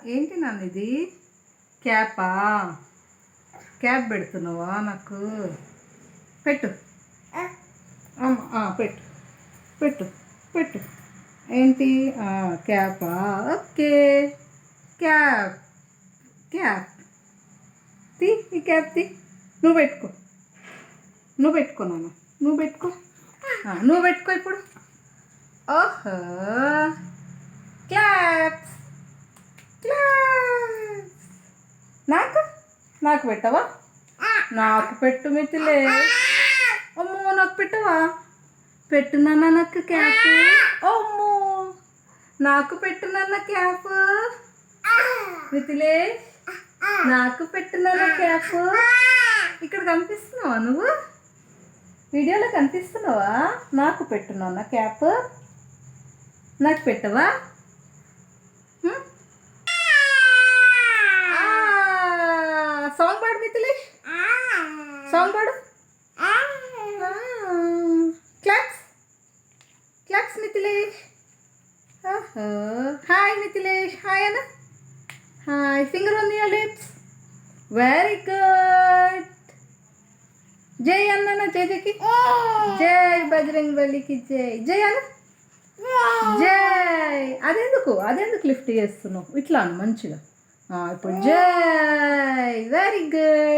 ఏంటి నాన్న ఇది? క్యాపా? క్యాప్ పెడుతున్నావా నాకు? పెట్టు. పెట్టు పెట్టు పెట్టు. ఏంటి? క్యాపా? ఓకే. క్యాప్ క్యాప్ తీ. ఈ క్యాప్ తీ. నువ్వు పెట్టుకో నాన్న. నువ్వు పెట్టుకో. నువ్వు పెట్టుకో ఇప్పుడు. ఓహో, క్లాప్స్ క్లాప్స్. నాకు పెట్టవా? నాకు పెట్టు మిథిలే. అమ్మో, నాకు పెట్టవా? పెట్టు నాన్న నాకు క్యాప్. అమ్మో, నాకు పెట్టు నాన్న క్యాప్. మిథిలే, నాకు పెట్టు నాన్న క్యాప్. ఇక్కడ కనిపిస్తున్నావా నువ్వు? వీడియోలో కనిపిస్తున్నావా? నాకు పెట్టు నాన్న క్యాప్. నాకు పెట్టవా? సాంగ్ పాడు మిథిలేష్. సాంగ్ పాడు. Claps claps Mithilesh. Hi Mithilesh. Hi అన్న. Hi. Finger on your lips. Very good. జై అన్న. జైకి జై. బజరంగ్ బలికి జై. జై అన్న. జై. అదెందుకు లిఫ్ట్ చేస్తున్నావు? ఇట్లా అను మంచిగా. ఇప్పుడు జై. Very good.